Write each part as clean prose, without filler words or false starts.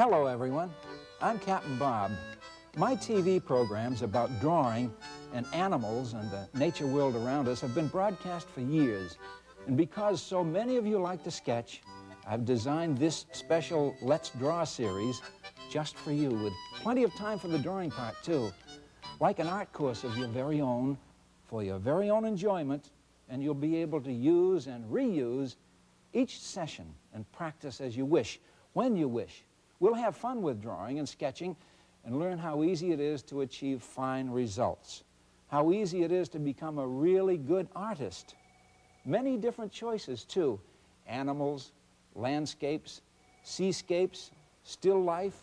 Hello, everyone. I'm Captain Bob. My TV programs about drawing and animals and the nature world around us have been broadcast for years. And because so many of you like to sketch, I've designed this special Let's Draw series just for you, with plenty of time for the drawing part, too. Like an art course of your very own, for your very own enjoyment, and you'll be able to use and reuse each session and practice as you wish, when you wish. We'll have fun with drawing and sketching and learn how easy it is to achieve fine results, how easy it is to become a really good artist. Many different choices, too. Animals, landscapes, seascapes, still life,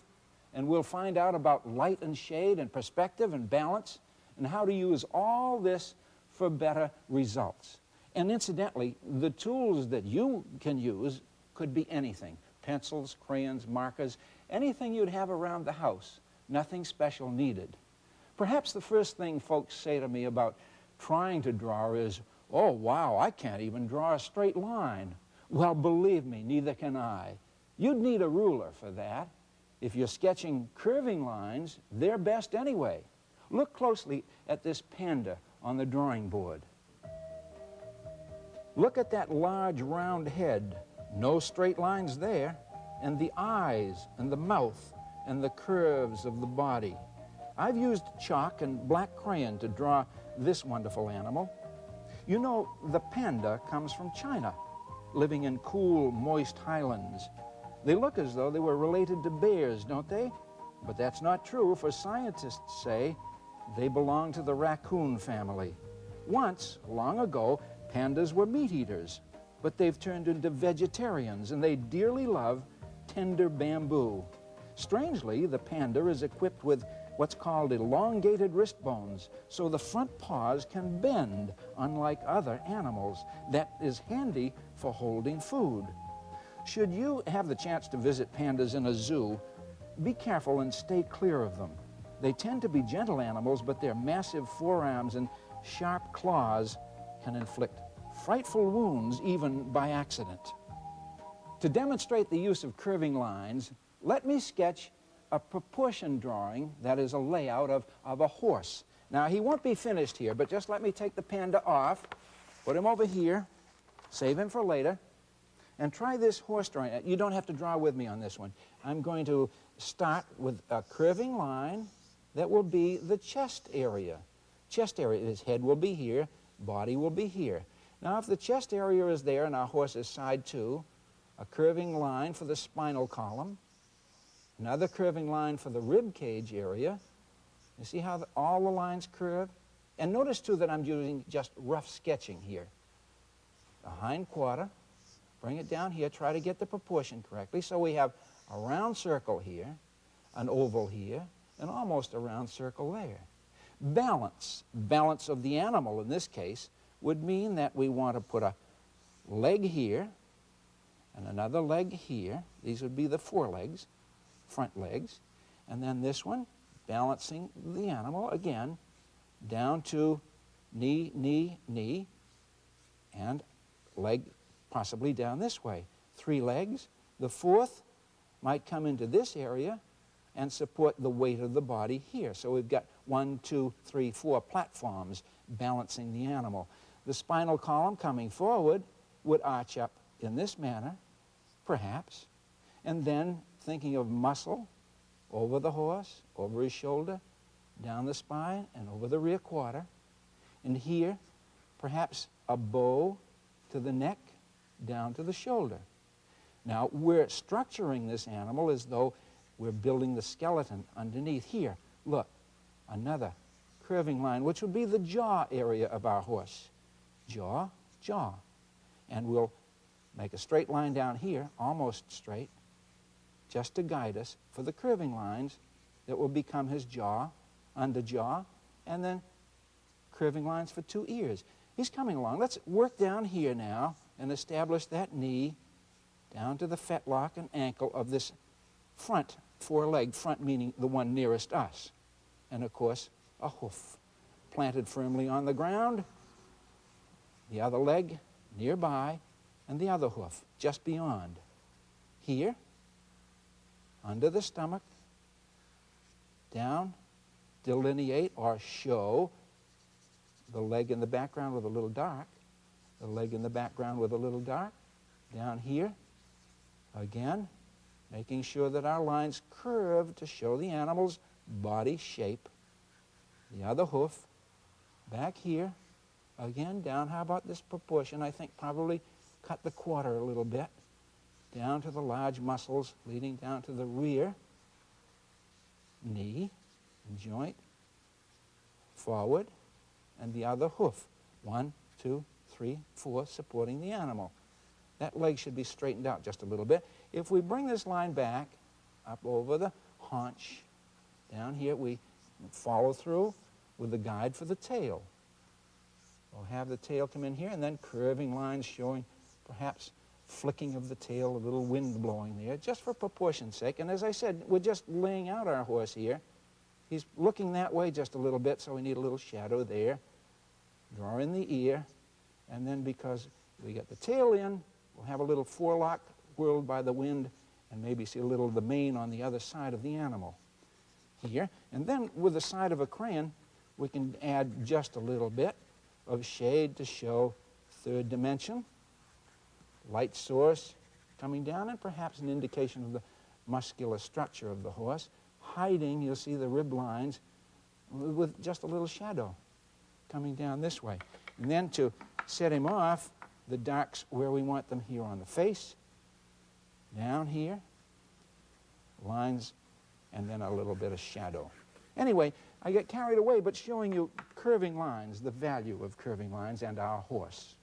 and we'll find out about light and shade and perspective and balance and how to use all this for better results. And incidentally, the tools that you can use could be anything. Pencils, crayons, markers, anything you'd have around the house. Nothing special needed. Perhaps the first thing folks say to me about trying to draw is, "Oh, wow, I can't even draw a straight line." Well, believe me, neither can I. You'd need a ruler for that. If you're sketching curving lines, they're best anyway. Look closely at this panda on the drawing board. Look at that large round head. No straight lines there. And the eyes and the mouth and the curves of the body. I've used chalk and black crayon to draw this wonderful animal. You know, the panda comes from China, living in cool, moist highlands. They look as though they were related to bears, don't they? But that's not true, for scientists say they belong to the raccoon family. Once, long ago, pandas were meat eaters, but they've turned into vegetarians, and they dearly love tender bamboo. Strangely, the panda is equipped with what's called elongated wrist bones, so the front paws can bend, unlike other animals. That is handy for holding food. Should you have the chance to visit pandas in a zoo, be careful and stay clear of them. They tend to be gentle animals, but their massive forearms and sharp claws can inflict frightful wounds, even by accident. To demonstrate the use of curving lines, let me sketch a proportion drawing, that is a layout of a horse. Now, he won't be finished here, but just let me take the panda off, put him over here, save him for later, and try this horse drawing. You don't have to draw with me on this one. I'm going to start with a curving line that will be the chest area. Chest area, his head will be here, body will be here. Now, if the chest area is there and our horse is side 2, a curving line for the spinal column, another curving line for the rib cage area. You see how all the lines curve? And notice, too, that I'm using just rough sketching here. The hind quarter, bring it down here, try to get the proportion correctly. So we have a round circle here, an oval here, and almost a round circle there. Balance of the animal in this case would mean that we want to put a leg here and another leg here. These would be the forelegs, front legs. And then this one, balancing the animal again, down to knee, knee, knee, and leg possibly down this way. 3 legs. The fourth might come into this area and support the weight of the body here. So we've got 1, 2, 3, 4 platforms balancing the animal. The spinal column coming forward would arch up in this manner, perhaps, and then thinking of muscle over the horse, over his shoulder, down the spine, and over the rear quarter. And here, perhaps a bow to the neck, down to the shoulder. Now, we're structuring this animal as though we're building the skeleton underneath. Here, look, another curving line, which would be the jaw area of our horse. Jaw, jaw. And we'll make a straight line down here, almost straight, just to guide us for the curving lines that will become his jaw, under jaw, and then curving lines for 2 ears. He's coming along. Let's work down here now and establish that knee down to the fetlock and ankle of this front foreleg, front meaning the one nearest us. And of course, a hoof planted firmly on the ground, the other leg nearby, and the other hoof just beyond. Here, under the stomach, down, delineate or show the leg in the background with a little dark, the leg in the background with a little dark, down here, again, making sure that our lines curve to show the animal's body shape. The other hoof, back here, again, down. How about this proportion? I think probably cut the quarter a little bit, down to the large muscles leading down to the rear, knee, joint, forward, and the other hoof. 1, 2, 3, 4, supporting the animal. That leg should be straightened out just a little bit. If we bring this line back, up over the haunch, down here, we follow through with the guide for the tail. We'll have the tail come in here, and then curving lines showing perhaps flicking of the tail, a little wind blowing there, just for proportion's sake. And as I said, we're just laying out our horse here. He's looking that way just a little bit, so we need a little shadow there. Draw in the ear, and then because we get the tail in, we'll have a little forelock whirled by the wind, and maybe see a little of the mane on the other side of the animal here. And then with the side of a crayon, we can add just a little bit of shade to show third dimension, light source coming down, and perhaps an indication of the muscular structure of the horse. Hiding, you'll see the rib lines with just a little shadow coming down this way. And then to set him off, the darks where we want them here on the face, down here, lines, and then a little bit of shadow. Anyway, I get carried away, but showing you curving lines, the value of curving lines, and our horse.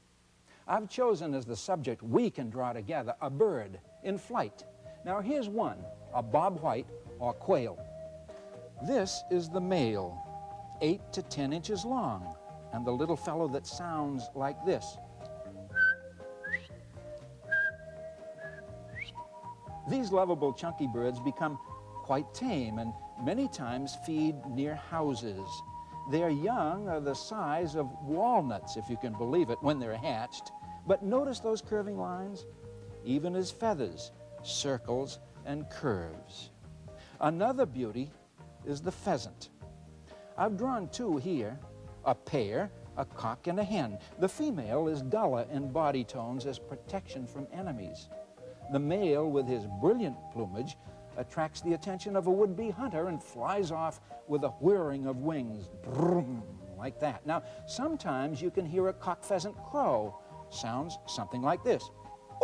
I've chosen as the subject we can draw together a bird in flight. Now here's one, a bobwhite or quail. This is the male, 8 to 10 inches long, and the little fellow that sounds like this. These lovable chunky birds become quite tame and many times feed near houses. Their young are the size of walnuts, if you can believe it, when they're hatched. But notice those curving lines, even as feathers, circles, and curves. Another beauty is the pheasant. I've drawn two here, a pair, a cock and a hen. The female is duller in body tones as protection from enemies. The male, with his brilliant plumage, attracts the attention of a would-be hunter and flies off with a whirring of wings, brum, like that. Now, sometimes you can hear a cock pheasant crow. Sounds something like this.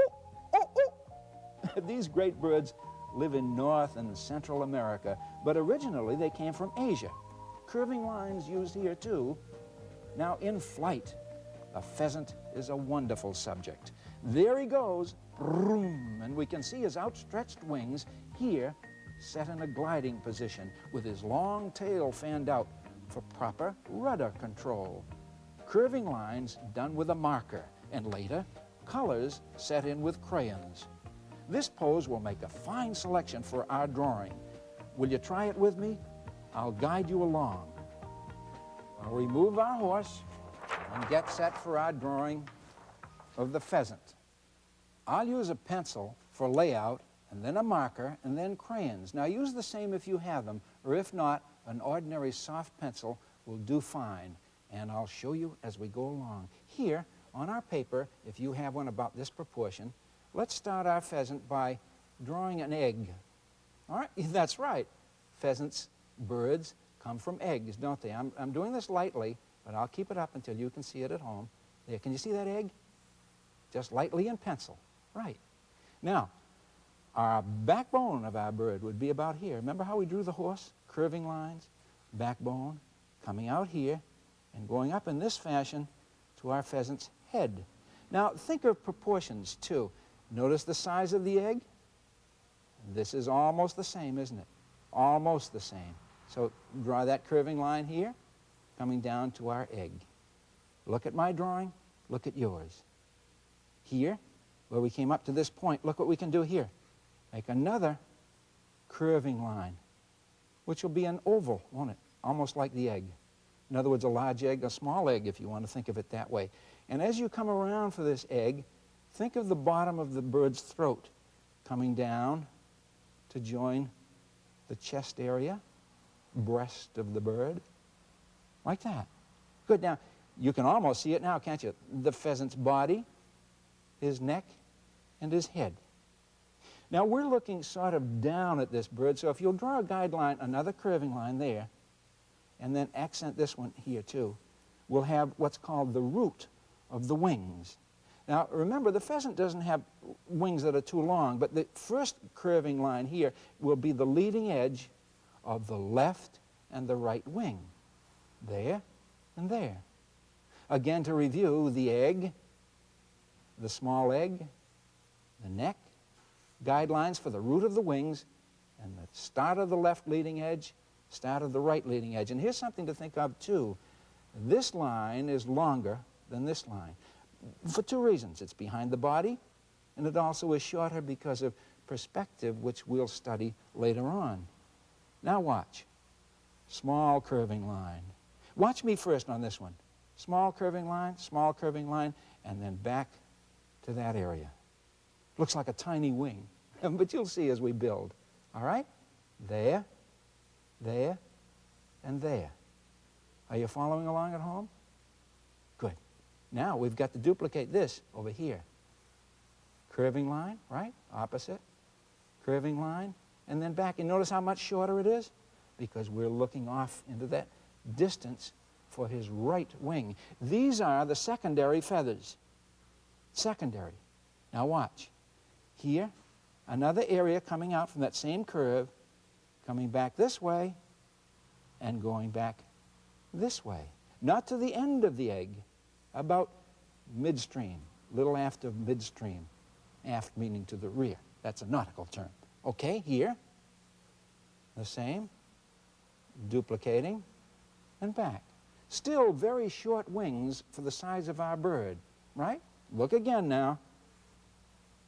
Ooh, ooh, ooh. These great birds live in North and Central America, but originally they came from Asia. Curving lines used here too. Now, in flight, a pheasant is a wonderful subject. There he goes, brum, and we can see his outstretched wings here set in a gliding position with his long tail fanned out for proper rudder control. Curving lines done with a marker, and later, colors set in with crayons. This pose will make a fine selection for our drawing. Will you try it with me? I'll guide you along. I'll remove our horse and get set for our drawing of the pheasant. I'll use a pencil for layout, and then a marker, and then crayons. Now use the same if you have them, or if not, an ordinary soft pencil will do fine, and I'll show you as we go along. Here, on our paper, if you have one about this proportion, let's start our pheasant by drawing an egg. All right, that's right. Pheasants, birds, come from eggs, don't they? I'm doing this lightly, but I'll keep it up until you can see it at home. There, can you see that egg? Just lightly in pencil. Right. Now, our backbone of our bird would be about here. Remember how we drew the horse? Curving lines, backbone, coming out here, and going up in this fashion to our pheasant's head. Now, think of proportions, too. Notice the size of the egg? This is almost the same, isn't it? Almost the same. So draw that curving line here, coming down to our egg. Look at my drawing, look at yours. Here, where we came up to this point, look what we can do here. Make another curving line, which will be an oval, won't it? Almost like the egg. In other words, a large egg, a small egg, if you want to think of it that way. And as you come around for this egg, think of the bottom of the bird's throat coming down to join the chest area, breast of the bird, like that. Good. Now, you can almost see it now, can't you? The pheasant's body, his neck, and his head. Now, we're looking sort of down at this bird, so if you'll draw a guideline, another curving line there, and then accent this one here too, we'll have what's called the root of the wings. Now, remember, the pheasant doesn't have wings that are too long, but the first curving line here will be the leading edge of the left and the right wing. There and there. Again, to review, the egg, the small egg, the neck, guidelines for the root of the wings, and the start of the left leading edge, start of the right leading edge. And here's something to think of, too. This line is longer than this line for two reasons. It's behind the body, and it also is shorter because of perspective, which we'll study later on. Now watch. Small curving line. Watch me first on this one. Small curving line, and then back to that area. Looks like a tiny wing, but you'll see as we build. All right? There, there, and there. Are you following along at home? Good. Now we've got to duplicate this over here. Curving line, right? Opposite. Curving line, and then back. And notice how much shorter it is? Because we're looking off into that distance for his right wing. These are the secondary feathers. Secondary. Now watch. Here, another area coming out from that same curve, coming back this way, and going back this way. Not to the end of the egg, about midstream, little aft of midstream. Aft meaning to the rear. That's a nautical term. Okay, here, the same, duplicating, and back. Still very short wings for the size of our bird, right? Look again now.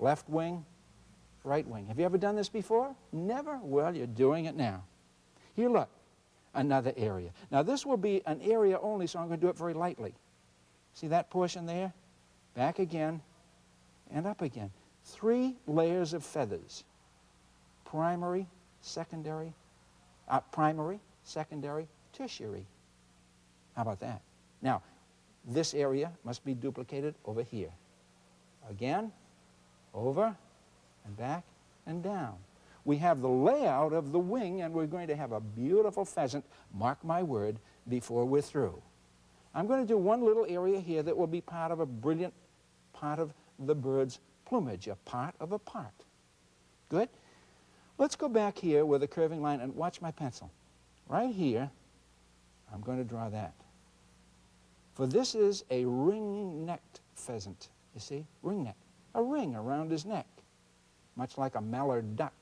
Left wing, right wing. Have you ever done this before? Never? Well, you're doing it now. Here, look, another area. Now, this will be an area only, so I'm going to do it very lightly. See that portion there? Back again, and up again. 3 layers of feathers. Primary, secondary, tertiary. How about that? Now, this area must be duplicated over here. Again, over, and back, and down. We have the layout of the wing, and we're going to have a beautiful pheasant, mark my word, before we're through. I'm going to do one little area here that will be part of a brilliant part of the bird's plumage, a part of a part. Good? Let's go back here with a curving line and watch my pencil. Right here, I'm going to draw that. For this is a ring-necked pheasant. You see? Ring-neck. A ring around his neck, much like a mallard duck.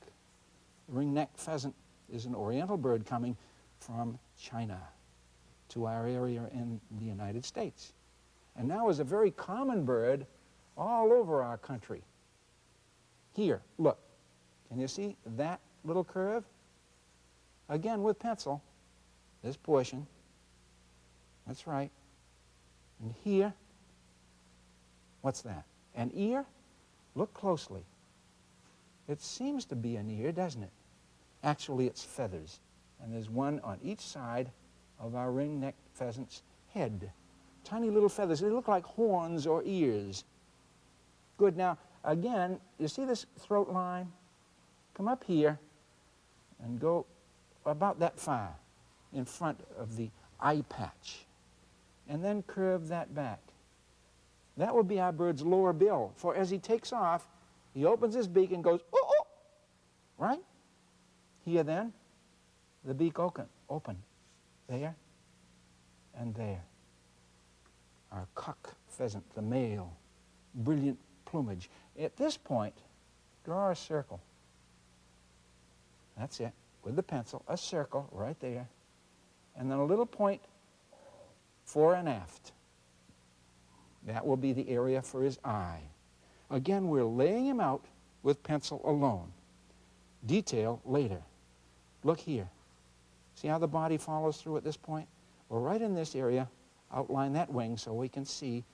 Ring-necked pheasant is an oriental bird coming from China to our area in the United States. And now is a very common bird all over our country. Here, look. Can you see that little curve? Again with pencil, this portion. That's right. And here, what's that? An ear? Look closely. It seems to be an ear, doesn't it? Actually, it's feathers. And there's one on each side of our ring-necked pheasant's head. Tiny little feathers. They look like horns or ears. Good. Now, again, you see this throat line? Come up here and go about that far in front of the eye patch. And then curve that back. That will be our bird's lower bill. For as he takes off, he opens his beak and goes, oh, oh, right? Here then, the beak open. There and there. Our cock pheasant, the male, brilliant plumage. At this point, draw a circle. That's it. With the pencil, a circle right there. And then a little point fore and aft. That will be the area for his eye. Again, we're laying him out with pencil alone. Detail later. Look here. See how the body follows through at this point? Well, right in this area, outline that wing so we can see.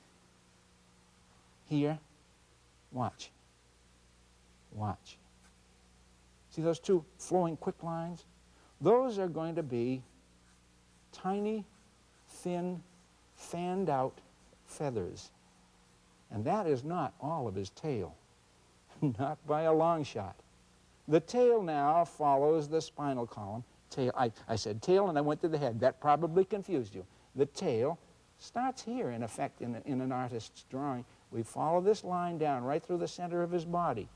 Here, watch. Watch. See those two flowing quick lines? Those are going to be tiny, thin, fanned out feathers. And that is not all of his tail, not by a long shot. The tail now follows the spinal column. Tail, I said tail and I went to the head. That probably confused you. The tail starts here, in effect, in an artist's drawing. We follow this line down right through the center of his body.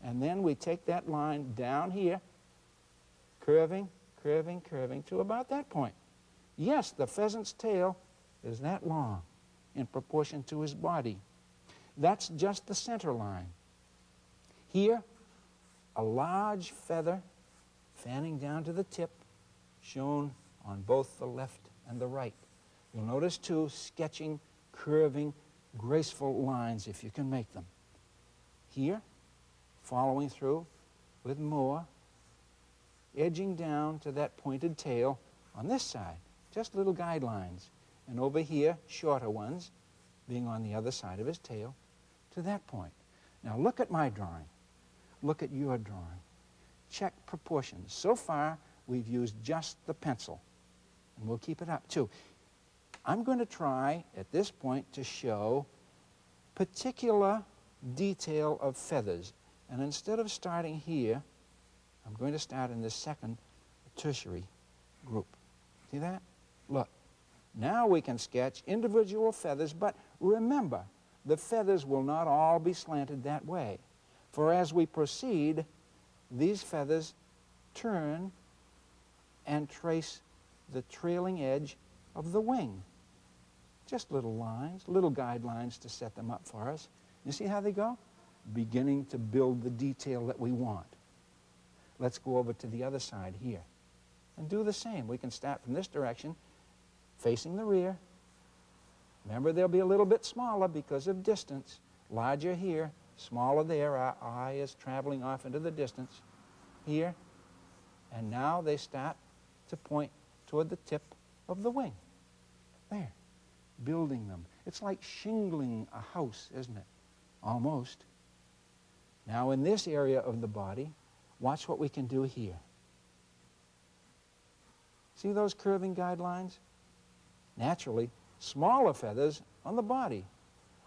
And then we take that line down here, curving, curving, curving to about that point. Yes, the pheasant's tail is that long in proportion to his body. That's just the center line. Here, a large feather fanning down to the tip, shown on both the left and the right. You'll notice, too, sketching, curving, graceful lines, if you can make them. Here, following through with more, edging down to that pointed tail on this side, just little guidelines. And over here, shorter ones, being on the other side of his tail, to that point. Now look at my drawing. Look at your drawing. Check proportions. So far, we've used just the pencil, and we'll keep it up, too. I'm going to try, at this point, to show particular detail of feathers. And instead of starting here, I'm going to start in the second tertiary group. See that? Look. Now we can sketch individual feathers, but remember, the feathers will not all be slanted that way. For as we proceed, these feathers turn and trace the trailing edge of the wing. Just little lines, little guidelines to set them up for us. You see how they go? Beginning to build the detail that we want. Let's go over to the other side here and do the same. We can start from this direction, facing the rear. Remember, they'll be a little bit smaller because of distance. Larger here, smaller there. Our eye is traveling off into the distance here. And now they start to point toward the tip of the wing. There, building them. It's like shingling a house, isn't it? Almost. Now in this area of the body, watch what we can do here. See those curving guidelines? Naturally, smaller feathers on the body,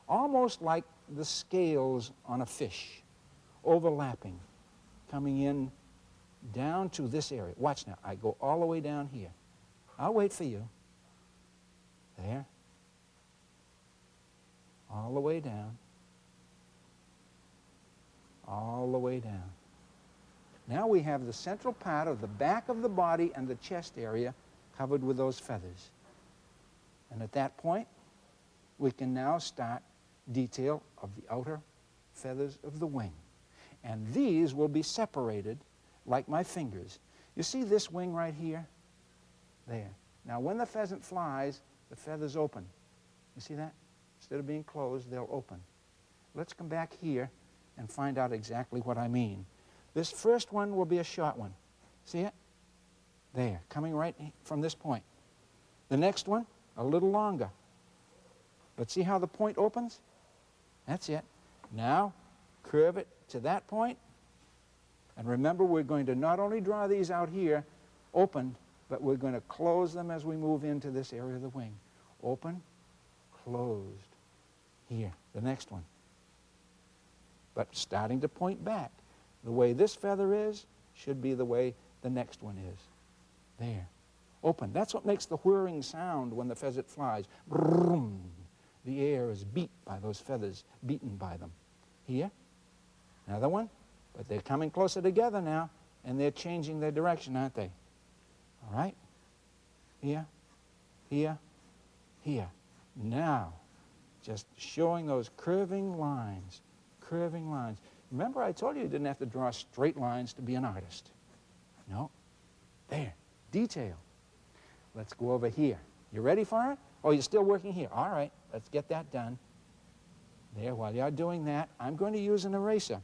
almost like the scales on a fish, overlapping, coming in down to this area. Watch now, I go all the way down here. I'll wait for you. There. All the way down. All the way down. Now we have the central part of the back of the body and the chest area covered with those feathers. And at that point, we can now start detail of the outer feathers of the wing. And these will be separated like my fingers. You see this wing right here? There. Now when the pheasant flies, the feathers open. You see that? Instead of being closed, they'll open. Let's come back here and find out exactly what I mean. This first one will be a short one. See it? There, coming right from this point. The next one, a little longer. But see how the point opens? That's it. Now, curve it to that point. And remember, we're going to not only draw these out here, open, but we're going to close them as we move into this area of the wing. Open, closed. Here, the next one. But starting to point back. The way this feather is should be the way the next one is. There. Open. That's what makes the whirring sound when the pheasant flies. Vroom. The air is beat by those feathers, beaten by them. Here. Another one. But they're coming closer together now, and they're changing their direction, aren't they? All right? Here. Here. Here. Now, just showing those curving lines. Curving lines. Remember, I told you didn't have to draw straight lines to be an artist. No. There. Detail. Let's go over here. You ready for it? Oh, you're still working here. All right. Let's get that done. There. While you're doing that, I'm going to use an eraser.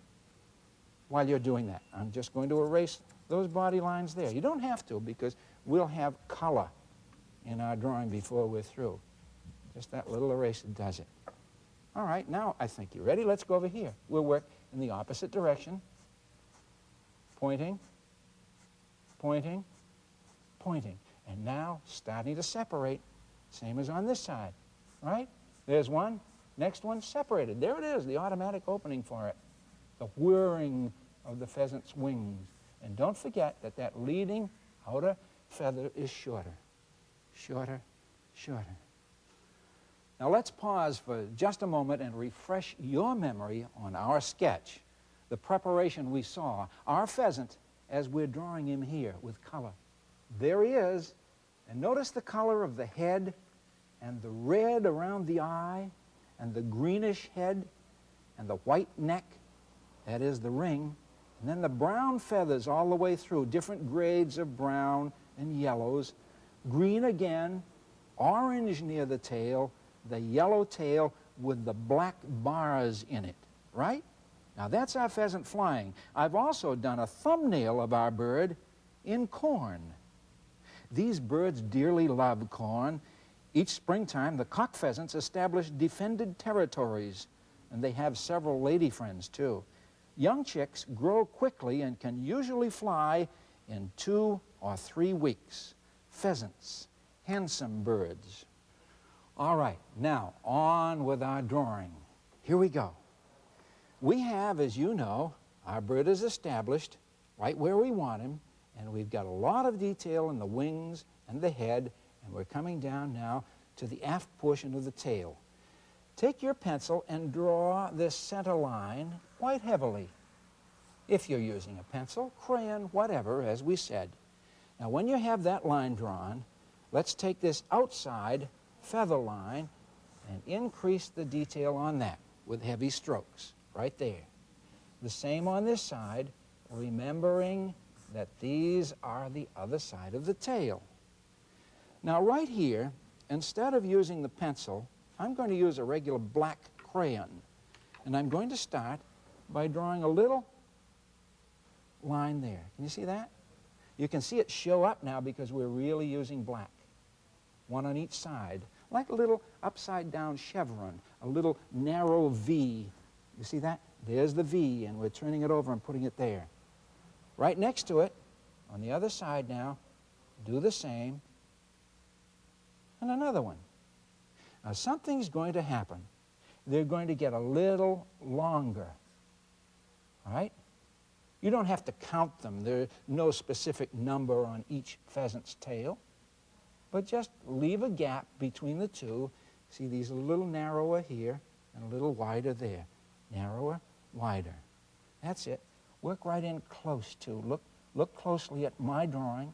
While you're doing that, I'm just going to erase those body lines there. You don't have to, because we'll have color in our drawing before we're through. Just that little eraser does it. All right. Now, I think you're ready. Let's go over here. We'll work in the opposite direction, pointing pointing, pointing. And now starting to separate, same as on this side, right? There's one, next one separated. There it is, the automatic opening for it. The whirring of the pheasant's wings. And don't forget that that leading outer feather is shorter, shorter, shorter. Now let's pause for just a moment and refresh your memory on our sketch, the preparation we saw, our pheasant as we're drawing him here with color. There he is, and notice the color of the head and the red around the eye and the greenish head and the white neck, that is the ring, and then the brown feathers all the way through, different grades of brown and yellows, green again, orange near the tail, the yellow tail with the black bars in it, right? Now that's our pheasant flying. I've also done a thumbnail of our bird in corn. These birds dearly love corn. Each springtime, the cock pheasants establish defended territories, and they have several lady friends too. Young chicks grow quickly and can usually fly in 2 or 3 weeks. Pheasants, handsome birds. All right, now on with our drawing. Here we go. We have, as you know, our bird is established right where we want him, and we've got a lot of detail in the wings and the head, and we're coming down now to the aft portion of the tail. Take your pencil and draw this center line quite heavily. If you're using a pencil, crayon, whatever, as we said. Now when you have that line drawn, let's take this outside feather line and increase the detail on that with heavy strokes, right there. The same on this side, remembering that these are the other side of the tail. Now right here, instead of using the pencil, I'm going to use a regular black crayon. And I'm going to start by drawing a little line there. Can you see that? You can see it show up now because we're really using black. One on each side, like a little upside down chevron, a little narrow V. You see that? There's the V, and we're turning it over and putting it there. Right next to it, on the other side now, do the same, and another one. Now something's going to happen. They're going to get a little longer, all right? You don't have to count them. There's no specific number on each pheasant's tail, but just leave a gap between the two. See, these are a little narrower here and a little wider there. Narrower, wider. That's it. Work right in close to. Look closely at my drawing,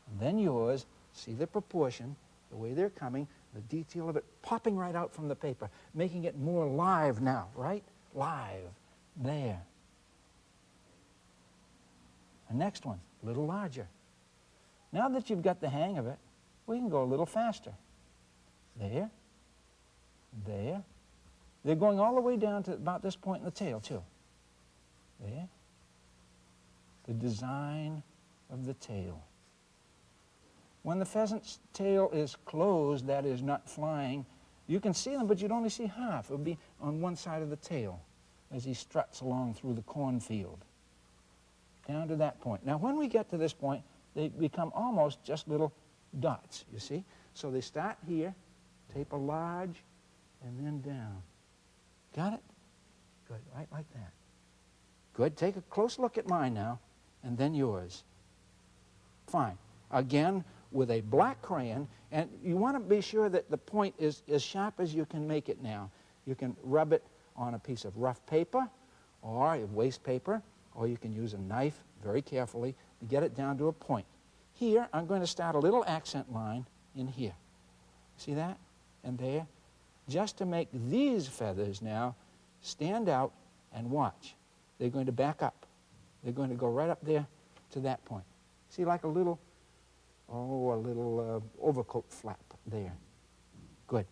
and then yours. See the proportion, the way they're coming, the detail of it popping right out from the paper, making it more live now, right? Live. There. The next one, a little larger. Now that you've got the hang of it, we can go a little faster. There. There. They're going all the way down to about this point in the tail, too. There. The design of the tail. When the pheasant's tail is closed, that is not flying, you can see them, but you'd only see half. It would be on one side of the tail as he struts along through the cornfield. Down to that point. Now, when we get to this point, they become almost just little dots, you see? So they start here, taper large, and then down. Got it? Good, right like that. Good, take a close look at mine now, and then yours. Fine. Again, with a black crayon, and you want to be sure that the point is as sharp as you can make it now. You can rub it on a piece of rough paper, or waste paper, or you can use a knife very carefully to get it down to a point. Here, I'm going to start a little accent line in here. See that? And there. Just to make these feathers now stand out and watch. They're going to back up. They're going to go right up there to that point. See, like a little, overcoat flap there. Good.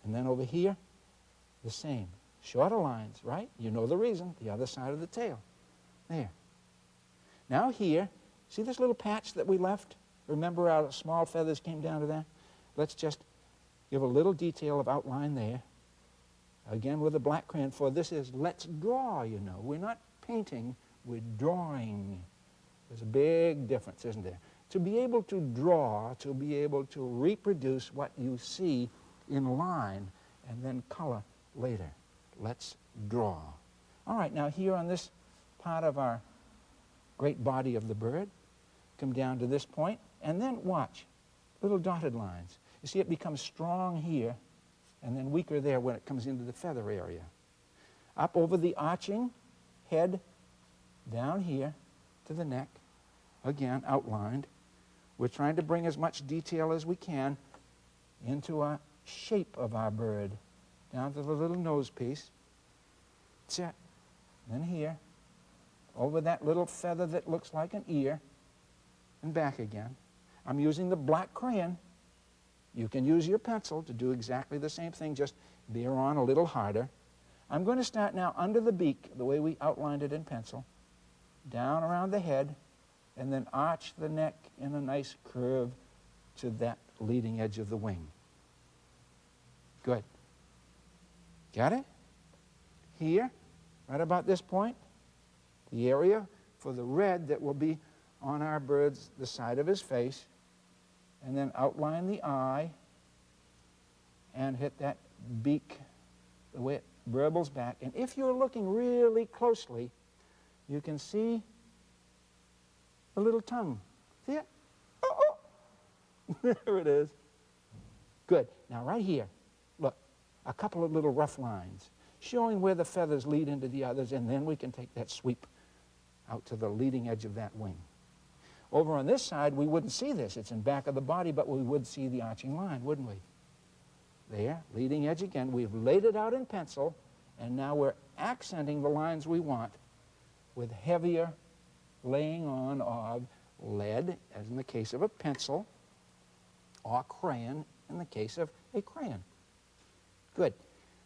And then over here, the same. Shorter lines, right? You know the reason. The other side of the tail. There. Now here, see this little patch that we left? Remember our small feathers came down to that? Let's just give a little detail of outline there. Again with a black crayon, for this is let's draw, you know. We're not painting, we're drawing. There's a big difference, isn't there? To be able to draw, to be able to reproduce what you see in line and then color later. Let's draw. All right, now here on this part of our great body of the bird, come down to this point, and then watch, little dotted lines. You see it becomes strong here and then weaker there when it comes into the feather area. Up over the arching head, down here to the neck, again outlined. We're trying to bring as much detail as we can into a shape of our bird, down to the little nose piece. That's it. Then here, over that little feather that looks like an ear, and back again. I'm using the black crayon. You can use your pencil to do exactly the same thing, just bear on a little harder. I'm going to start now under the beak, the way we outlined it in pencil, down around the head, and then arch the neck in a nice curve to that leading edge of the wing. Good. Got it? Here, right about this point, the area for the red that will be on our bird's, the side of his face, and then outline the eye and hit that beak the way it burbles back. And if you're looking really closely, you can see a little tongue. See it? Oh, oh. There it is. Good. Now right here, look, a couple of little rough lines showing where the feathers lead into the others, and then we can take that sweep out to the leading edge of that wing. Over on this side, we wouldn't see this. It's in back of the body, but we would see the arching line, wouldn't we? There, leading edge again. We've laid it out in pencil, and now we're accenting the lines we want with heavier laying on of lead, as in the case of a pencil, or crayon in the case of a crayon. Good.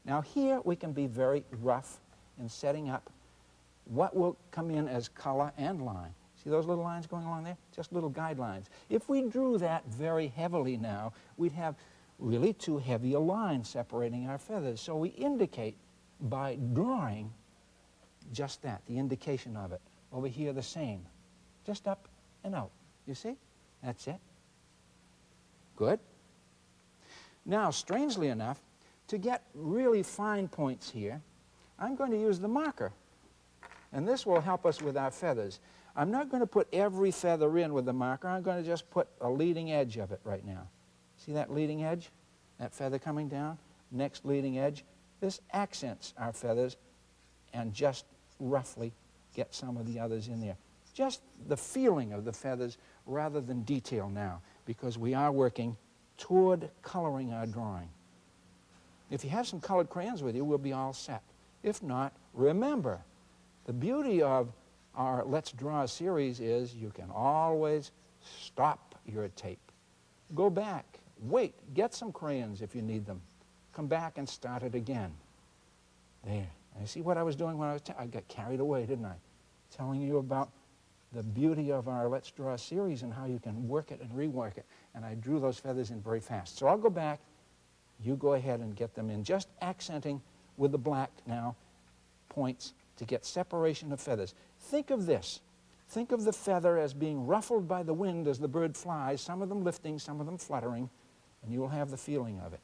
Now here we can be very rough in setting up what will come in as color and line. See those little lines going along there? Just little guidelines. If we drew that very heavily now, we'd have really too heavy a line separating our feathers. So we indicate by drawing just that, the indication of it. Over here the same. Just up and out. You see? That's it. Good. Now, strangely enough, to get really fine points here, I'm going to use the marker. And this will help us with our feathers. I'm not going to put every feather in with the marker. I'm going to just put a leading edge of it right now. See that leading edge? That feather coming down? Next leading edge. This accents our feathers and just roughly get some of the others in there. Just the feeling of the feathers rather than detail now, because we are working toward coloring our drawing. If you have some colored crayons with you, we'll be all set. If not, remember, the beauty of our Let's Draw series is you can always stop your tape. Go back, wait, get some crayons if you need them. Come back and start it again. There. And you see what I was doing when I got carried away, didn't I? Telling you about the beauty of our Let's Draw series and how you can work it and rework it. And I drew those feathers in very fast. So I'll go back. You go ahead and get them in. Just accenting with the black now points to get separation of feathers. Think of this. Think of the feather as being ruffled by the wind as the bird flies, some of them lifting, some of them fluttering, and you will have the feeling of it.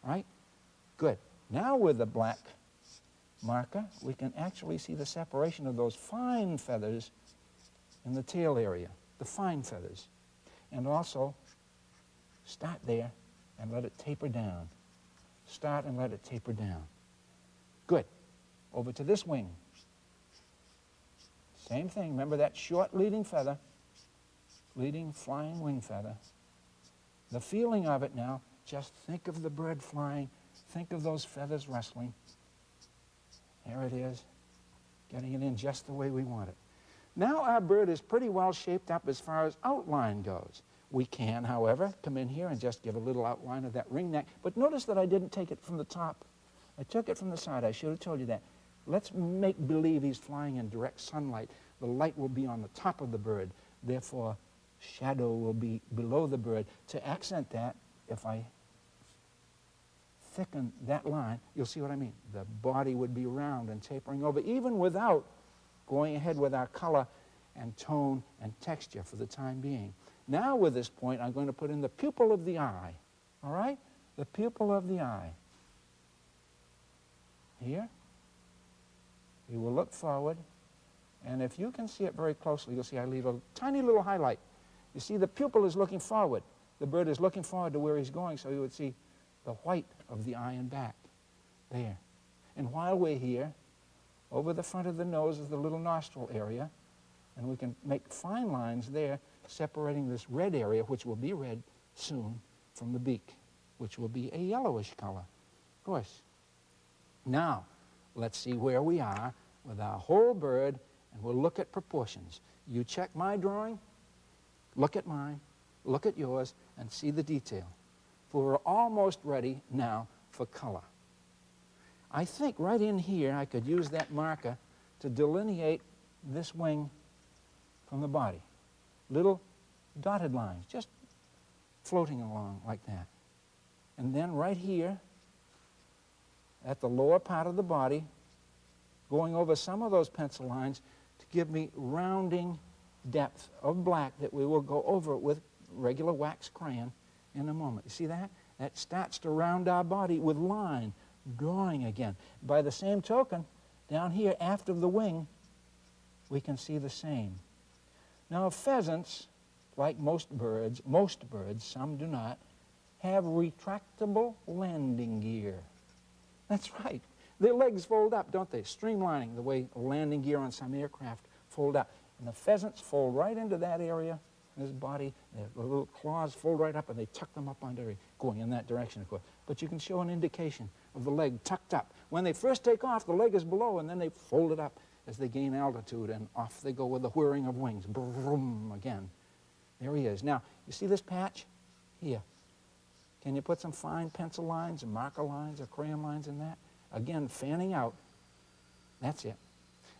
Right? Good. Now with the black marker, we can actually see the separation of those fine feathers in the tail area, the fine feathers. And also, start there and let it taper down. Start and let it taper down. Good. Over to this wing. Same thing. Remember that short leading feather, leading flying wing feather. The feeling of it now, just think of the bird flying. Think of those feathers rustling. There it is, getting it in just the way we want it. Now our bird is pretty well shaped up as far as outline goes. We can, however, come in here and just give a little outline of that ring neck. But notice that I didn't take it from the top. I took it from the side. I should have told you that. Let's make believe he's flying in direct sunlight. The light will be on the top of the bird. Therefore, shadow will be below the bird. To accent that, if I thicken that line, you'll see what I mean. The body would be round and tapering over, even without going ahead with our color and tone and texture for the time being. Now with this point, I'm going to put in the pupil of the eye, all right? The pupil of the eye. Here. We will look forward, and if you can see it very closely, you'll see I leave a tiny little highlight. You see the pupil is looking forward. The bird is looking forward to where he's going, so you would see the white of the eye and back. There. And while we're here, over the front of the nose is the little nostril area, and we can make fine lines there separating this red area, which will be red soon, from the beak, which will be a yellowish color, of course. Now, let's see where we are with our whole bird, and we'll look at proportions. You check my drawing, look at mine, look at yours, and see the detail. For we're almost ready now for color. I think right in here I could use that marker to delineate this wing from the body. Little dotted lines, just floating along like that. And then right here, at the lower part of the body, going over some of those pencil lines to give me rounding depth of black that we will go over with regular wax crayon in a moment. You see that? That starts to round our body with line, drawing again. By the same token, down here aft of the wing, we can see the same. Now pheasants, like most birds, some do not, have retractable landing gear. That's right. Their legs fold up, don't they? Streamlining the way landing gear on some aircraft fold up. And the pheasants fold right into that area in his body. Their little claws fold right up, and they tuck them up under, going in that direction, of course. But you can show an indication of the leg tucked up. When they first take off, the leg is below, and then they fold it up as they gain altitude, and off they go with the whirring of wings. Boom, again. There he is. Now, you see this patch? Here. Can you put some fine pencil lines, or marker lines, or crayon lines in that? Again, fanning out. That's it.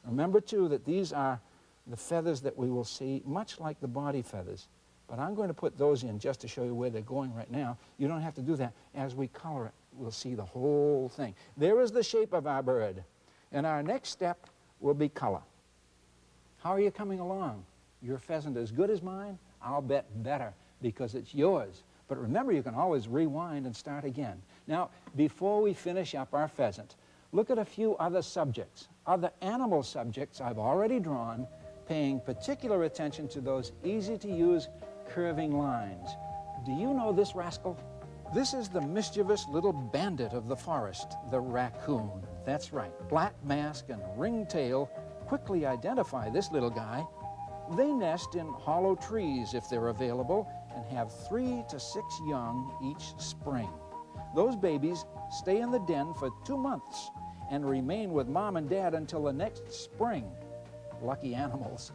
Remember, too, that these are the feathers that we will see, much like the body feathers. But I'm going to put those in just to show you where they're going right now. You don't have to do that. As we color it, we'll see the whole thing. There is the shape of our bird. And our next step will be color. How are you coming along? Your pheasant as good as mine? I'll bet better, because it's yours. But remember, you can always rewind and start again. Now, before we finish up our pheasant, look at a few other subjects. Other animal subjects I've already drawn, paying particular attention to those easy-to-use curving lines. Do you know this rascal? This is the mischievous little bandit of the forest, the raccoon. That's right. Black mask and ringed tail quickly identify this little guy. They nest in hollow trees if they're available, and have 3 to 6 young each spring. Those babies stay in the den for 2 months and remain with mom and dad until the next spring. Lucky animals.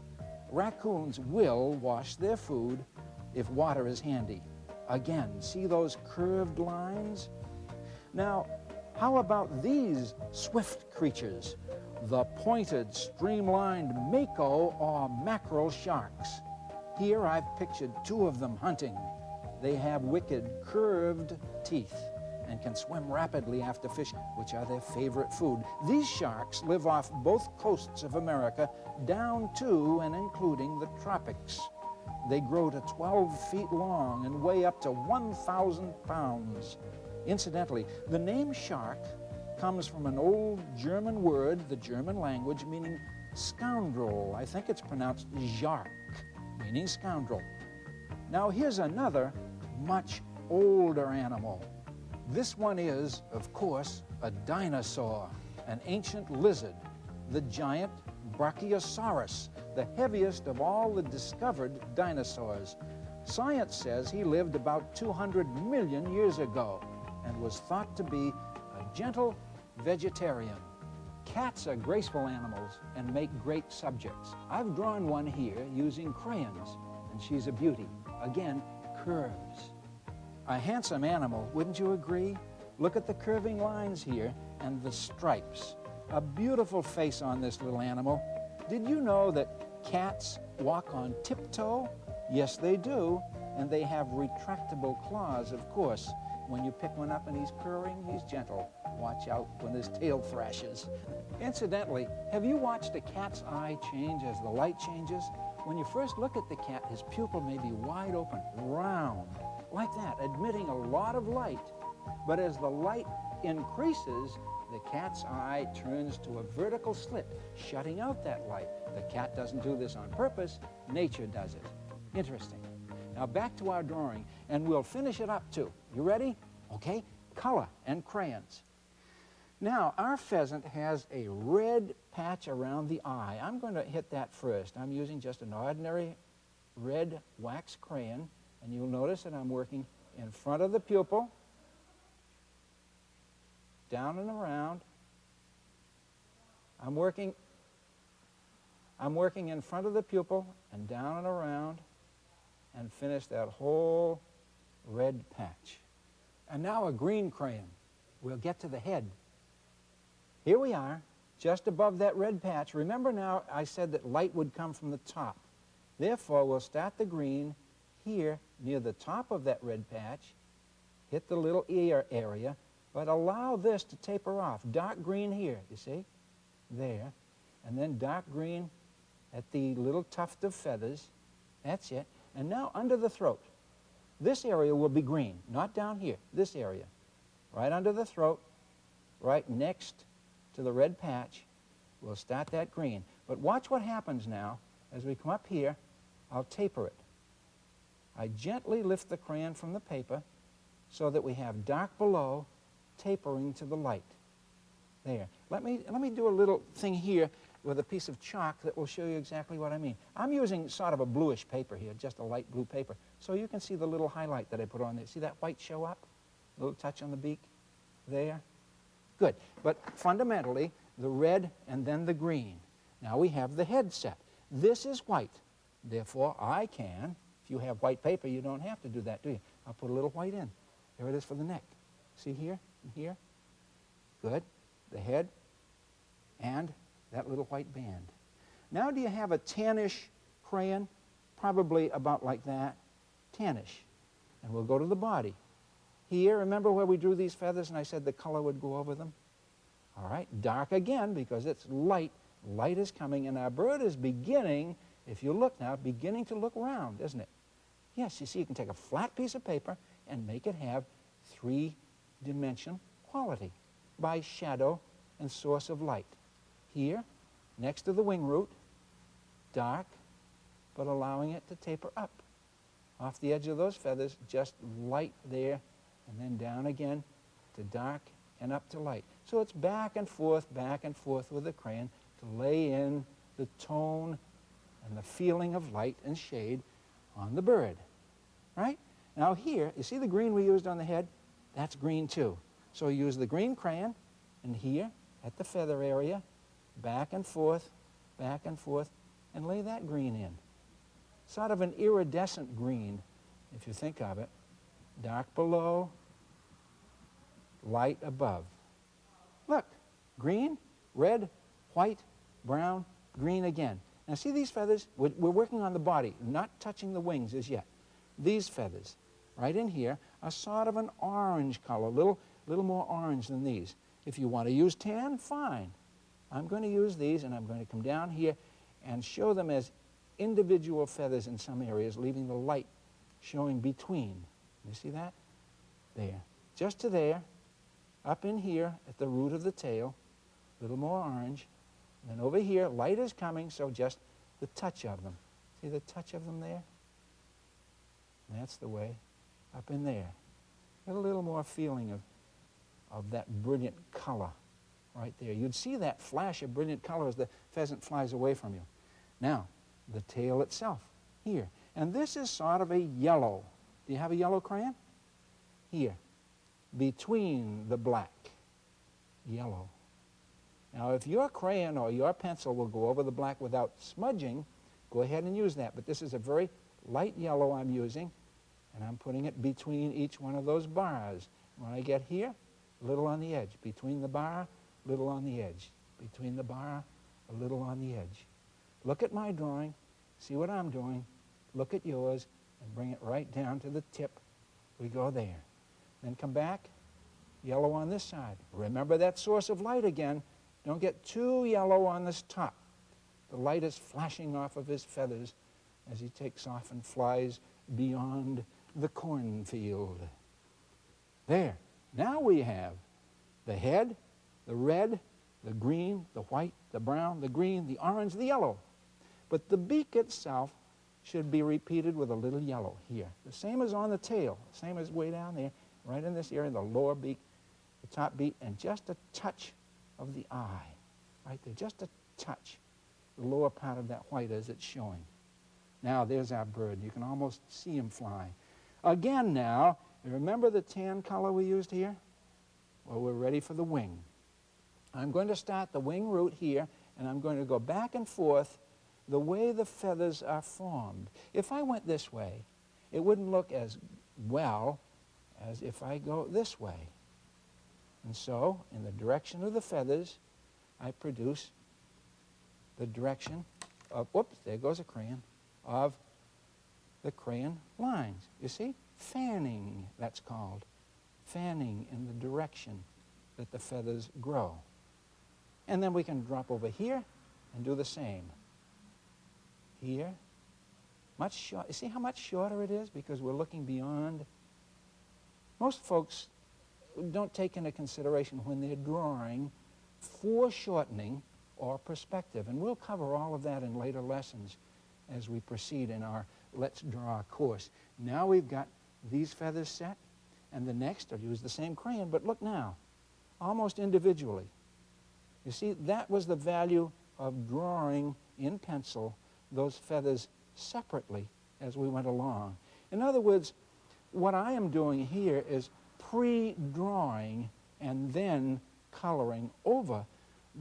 Raccoons will wash their food if water is handy. Again, see those curved lines? Now, how about these swift creatures? The pointed, streamlined mako or mackerel sharks. Here I've pictured 2 of them hunting. They have wicked, curved teeth and can swim rapidly after fish, which are their favorite food. These sharks live off both coasts of America, down to and including the tropics. They grow to 12 feet long and weigh up to 1,000 pounds. Incidentally, the name shark comes from an old German word, the German language, meaning scoundrel. I think it's pronounced Jark, meaning scoundrel. Now here's another much older animal. This one is, of course, a dinosaur, an ancient lizard, the giant Brachiosaurus, the heaviest of all the discovered dinosaurs. Science says he lived about 200 million years ago and was thought to be a gentle vegetarian. Cats are graceful animals and make great subjects. I've drawn one here using crayons, and she's a beauty. Again, curves. A handsome animal, wouldn't you agree? Look at the curving lines here and the stripes. A beautiful face on this little animal. Did you know that cats walk on tiptoe? Yes, they do, and they have retractable claws, of course. When you pick one up and he's purring, he's gentle. Watch out when his tail thrashes. Incidentally, have you watched a cat's eye change as the light changes? when you first look at the cat, his pupil may be wide open, round, like that, admitting a lot of light. But as the light increases, the cat's eye turns to a vertical slit, shutting out that light. The cat doesn't do this on purpose. Nature does it. Interesting. Now back to our drawing, and we'll finish it up too. You ready? Okay. Color and crayons. Now, our pheasant has a red patch around the eye. I'm going to hit that first. I'm using just an ordinary red wax crayon, and you'll notice that I'm working in front of the pupil, down and around. I'm working in front of the pupil and down and around, and finish that whole red patch. And now a green crayon. We'll get to the head. Here we are, just above that red patch. Remember now, I said that light would come from the top. Therefore, we'll start the green here near the top of that red patch, hit the little ear area, but allow this to taper off. Dark green here, you see, there, and then dark green at the little tuft of feathers. That's it. And now under the throat. This area will be green, not down here, this area. Right under the throat, right next to the red patch, we'll start that green. But watch what happens now. As we come up here, I'll taper it. I gently lift the crayon from the paper so that we have dark below tapering to the light. There. Let me do a little thing here with a piece of chalk that will show you exactly what I mean. I'm using sort of a bluish paper here, just a light blue paper, so you can see the little highlight that I put on there. See that white show up? A little touch on the beak there. Good. But fundamentally, the red and then the green. Now we have the head set. This is white. Therefore, I can, if you have white paper, you don't have to do that, do you? I'll put a little white in. There it is for the neck. See here and here? Good. The head and that little white band. Now do you have a tannish crayon? Probably about like that. Tannish. And we'll go to the body. Here, remember where we drew these feathers and I said the color would go over them? All right, dark again because it's light. Light is coming and our bird is beginning, if you look now, beginning to look round, isn't it? Yes, you see, you can take a flat piece of paper and make it have three-dimensional quality by shadow and source of light. Here, next to the wing root, dark, but allowing it to taper up. Off the edge of those feathers, just light there, and then down again to dark and up to light. So it's back and forth with the crayon to lay in the tone and the feeling of light and shade on the bird. Right? Now here, you see the green we used on the head? That's green too. So use the green crayon, and here at the feather area, back and forth, and lay that green in. Sort of an iridescent green, if you think of it. Dark below, light above. Look, green, red, white, brown, green again. Now see these feathers? We're working on the body, not touching the wings as yet. These feathers, right in here, are sort of an orange color, little more orange than these. If you want to use tan, fine. I'm going to use these, and I'm going to come down here and show them as individual feathers in some areas, leaving the light showing between. You see that? There. Just to there, up in here at the root of the tail, a little more orange. And then over here, light is coming, so just the touch of them. See the touch of them there? That's the way. Up in there. Get a little more feeling of that brilliant color right there. You'd see that flash of brilliant color as the pheasant flies away from you. Now, the tail itself, here. And this is sort of a yellow. Do you have a yellow crayon? Here, between the black, yellow. Now, if your crayon or your pencil will go over the black without smudging, go ahead and use that. But this is a very light yellow I'm using, and I'm putting it between each one of those bars. When I get here, a little on the edge. Between the bar, a little on the edge. Between the bar, a little on the edge. Look at my drawing, see what I'm doing, look at yours, and bring it right down to the tip. We go there. Then come back, yellow on this side. Remember that source of light again. Don't get too yellow on this top. The light is flashing off of his feathers as he takes off and flies beyond the cornfield. There. Now we have the head, the red, the green, the white, the brown, the green, the orange, the yellow. But the beak itself should be repeated with a little yellow here. The same as on the tail, same as way down there, right in this area, the lower beak, the top beak, and just a touch of the eye, right there, just a touch, the lower part of that white as it's showing. Now, there's our bird. You can almost see him fly. Again now, remember the tan color we used here? Well, we're ready for the wing. I'm going to start the wing root here, and I'm going to go back and forth the way the feathers are formed. If I went this way, it wouldn't look as well as if I go this way. And so, in the direction of the feathers, I produce the direction of, whoops, there goes a crayon, of the crayon lines. You see? Fanning, that's called. Fanning in the direction that the feathers grow. And then we can drop over here and do the same. Here, much short. You see how much shorter it is? Because we're looking beyond. Most folks don't take into consideration when they're drawing foreshortening or perspective. And we'll cover all of that in later lessons as we proceed in our Let's Draw course. Now we've got these feathers set, and the next I'll use the same crayon, but look now, almost individually. You see, that was the value of drawing in pencil those feathers separately as we went along. In other words, what I am doing here is pre-drawing and then coloring over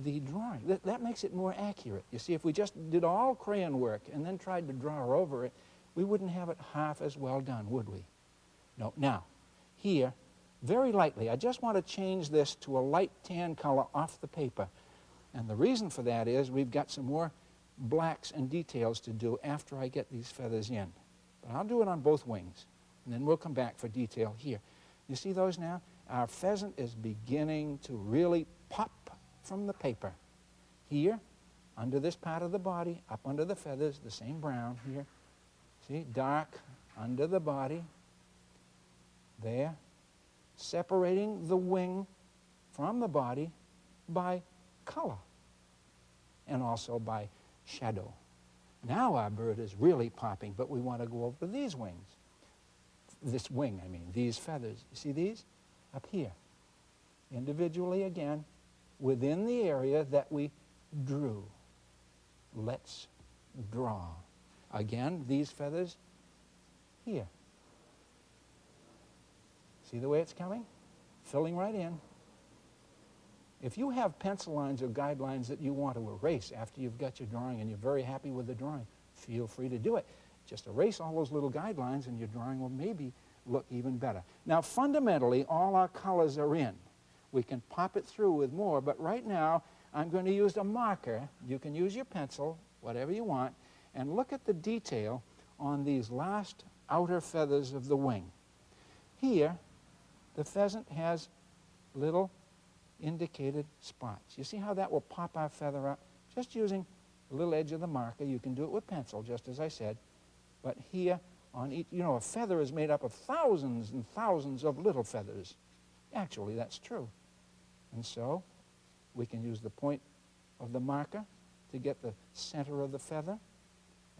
the drawing. That makes it more accurate. You see, if we just did all crayon work and then tried to draw over it, we wouldn't have it half as well done, would we? No. Now, here, very lightly, I just want to change this to a light tan color off the paper. And the reason for that is we've got some more blacks and details to do after I get these feathers in. But I'll do it on both wings, and then we'll come back for detail here. You see those now? Our pheasant is beginning to really pop from the paper. Here, under this part of the body, up under the feathers, the same brown here. See, dark under the body. There. Separating the wing from the body by color and also by shadow. Now our bird is really popping, but we want to go over these wings. This wing, I mean, these feathers. You see these? Up here. Individually again, within the area that we drew. Let's draw. Again, these feathers here. See the way it's coming? Filling right in. If you have pencil lines or guidelines that you want to erase after you've got your drawing and you're very happy with the drawing, feel free to do it. Just erase all those little guidelines and your drawing will maybe look even better. Now, fundamentally, all our colors are in. We can pop it through with more, but right now, I'm going to use a marker. You can use your pencil, whatever you want, and look at the detail on these last outer feathers of the wing. Here, the pheasant has little indicated spots. You see how that will pop our feather up? Just using a little edge of the marker. You can do it with pencil, just as I said. But here, on each, you know, a feather is made up of thousands and thousands of little feathers. Actually, that's true. And so, we can use the point of the marker to get the center of the feather,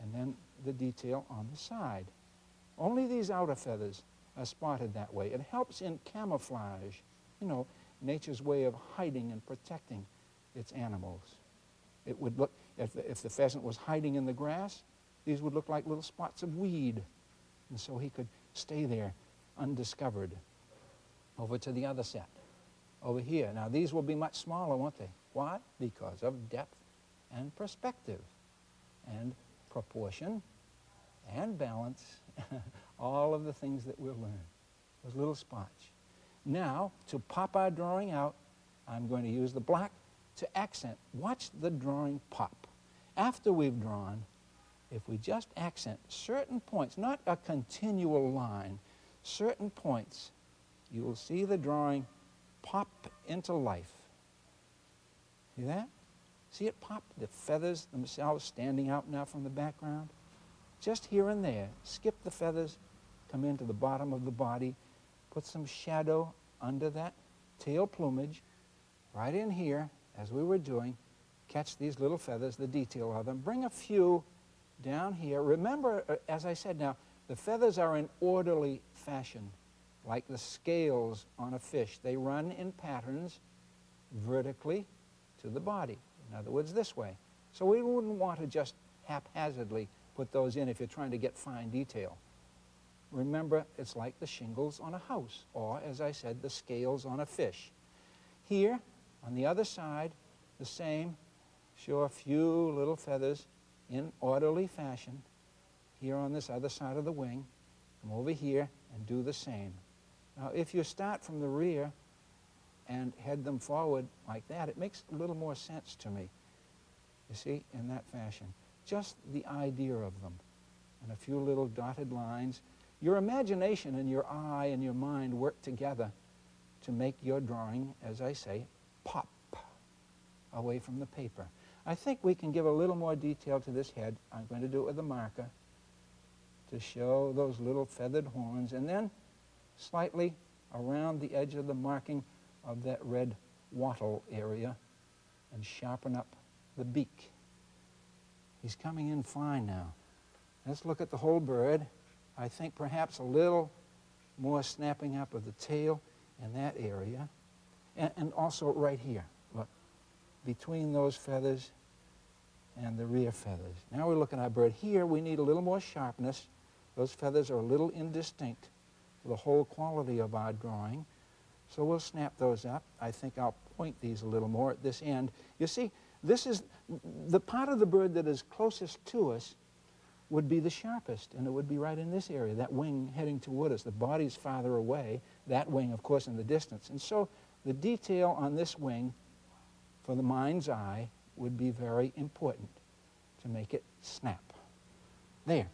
and then the detail on the side. Only these outer feathers are spotted that way. It helps in camouflage, you know, nature's way of hiding and protecting its animals. It would look, if the pheasant was hiding in the grass, these would look like little spots of weed. And so he could stay there undiscovered. Over to the other set. Over here. Now these will be much smaller, won't they? Why? Because of depth and perspective and proportion and balance. All of the things that we'll learn. Those little spots. Now, to pop our drawing out, I'm going to use the black to accent. Watch the drawing pop. After we've drawn, if we just accent certain points, not a continual line, certain points, you will see the drawing pop into life. See that? See it pop? The feathers themselves standing out now from the background? just here and there. Skip the feathers, come into the bottom of the body, put some shadow under that tail plumage, right in here, as we were doing. Catch these little feathers, the detail of them. Bring a few down here. Remember, as I said now, the feathers are in orderly fashion, like the scales on a fish. They run in patterns vertically to the body. In other words, this way. So we wouldn't want to just haphazardly put those in if you're trying to get fine detail. Remember, it's like the shingles on a house, or, as I said, the scales on a fish. Here, on the other side, the same. Show a few little feathers in orderly fashion. Here on this other side of the wing. Come over here and do the same. Now, if you start from the rear and head them forward like that, it makes a little more sense to me. You see, in that fashion. Just the idea of them. And a few little dotted lines. Your imagination and your eye and your mind work together to make your drawing, as I say, pop away from the paper. I think we can give a little more detail to this head. I'm going to do it with a marker to show those little feathered horns, and then slightly around the edge of the marking of that red wattle area, and sharpen up the beak. He's coming in fine now. Let's look at the whole bird. I think perhaps a little more snapping up of the tail in that area, and also right here. Look, between those feathers and the rear feathers. Now we look at our bird. Here we need a little more sharpness. Those feathers are a little indistinct for the whole quality of our drawing. So we'll snap those up. I think I'll point these a little more at this end. You see, this is the part of the bird that is closest to us would be the sharpest, and it would be right in this area, that wing heading toward us. The body's farther away, that wing, of course, in the distance. And so the detail on this wing, for the mind's eye, would be very important to make it snap. There.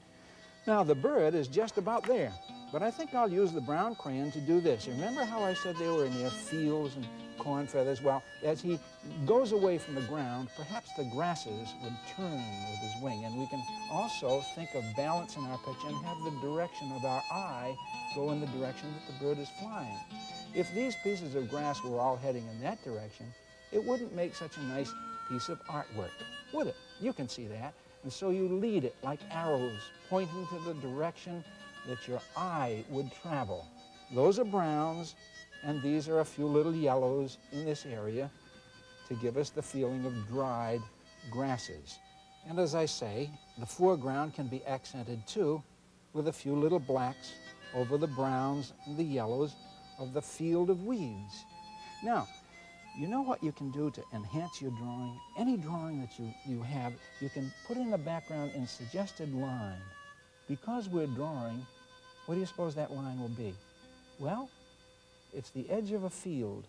Now, the bird is just about there, but I think I'll use the brown crayon to do this. Remember how I said they were in their fields and corn feathers? Well, as he goes away from the ground, perhaps the grasses would turn with his wing, and we can also think of balancing our picture and have the direction of our eye go in the direction that the bird is flying. If these pieces of grass were all heading in that direction, it wouldn't make such a nice piece of artwork, would it? You can see that. And so you lead it like arrows, pointing to the direction that your eye would travel. Those are browns, and these are a few little yellows in this area to give us the feeling of dried grasses. And as I say, the foreground can be accented too with a few little blacks over the browns and the yellows of the field of weeds. Now, you know what you can do to enhance your drawing? Any drawing that you have, you can put in the background in suggested line. Because we're drawing, what do you suppose that line will be? Well, it's the edge of a field.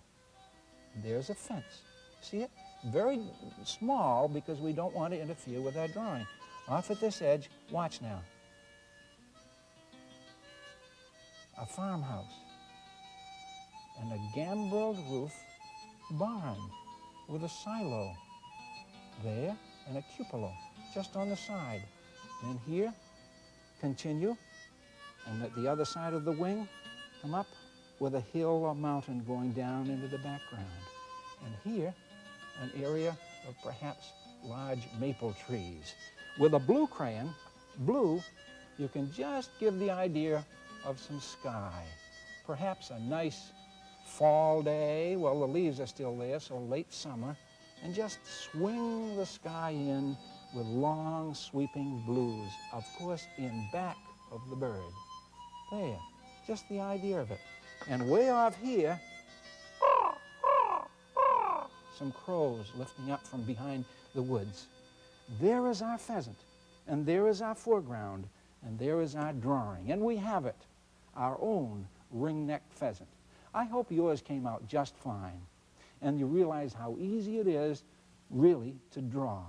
There's a fence. See it? Very small because we don't want to interfere with our drawing. Off at this edge, watch now. A farmhouse and a gambreled roof barn with a silo there and a cupola just on the side. Then here, continue, and at the other side of the wing, come up with a hill or mountain going down into the background. And here, an area of perhaps large maple trees. With a blue crayon, blue, you can just give the idea of some sky. Perhaps a nice fall day, well, the leaves are still there, so late summer, and just swing the sky in with long sweeping blues, of course, in back of the bird. There, just the idea of it. And way off here, some crows lifting up from behind the woods. There is our pheasant, and there is our foreground, and there is our drawing, and we have it, our own ring-necked pheasant. I hope yours came out just fine, and you realize how easy it is, really, to draw.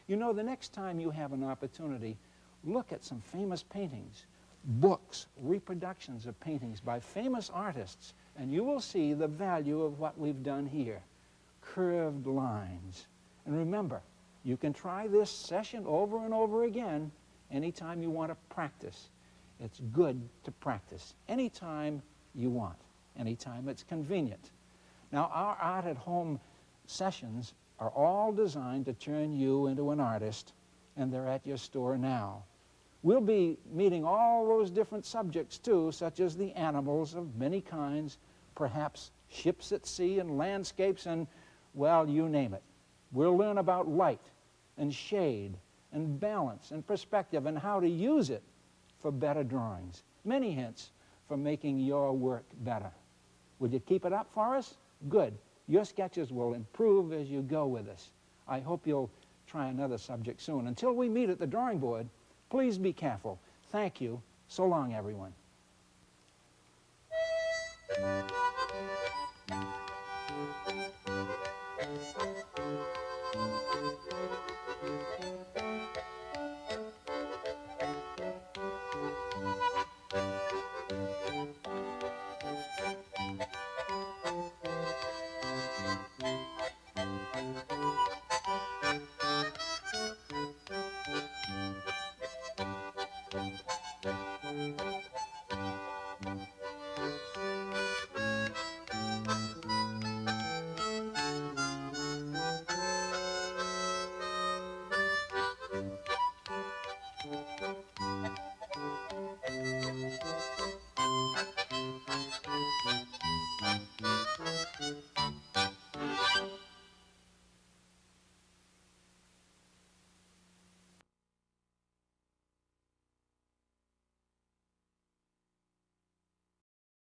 You know, the next time you have an opportunity, look at some famous paintings, books, reproductions of paintings by famous artists, and you will see the value of what we've done here, curved lines. And remember, you can try this session over and over again, Anytime you want to practice, it's good to practice. Anytime you want, anytime it's convenient. Now, our Art at Home sessions are all designed to turn you into an artist, and they're at your store now. We'll be meeting all those different subjects too, such as the animals of many kinds, perhaps ships at sea and landscapes and, well, you name it. We'll learn about light and shade and balance and perspective and how to use it for better drawings. Many hints for making your work better. Would you keep it up for us? Good. Your sketches will improve as you go with us. I hope you'll try another subject soon. Until we meet at the drawing board, please be careful. Thank you. So long, everyone.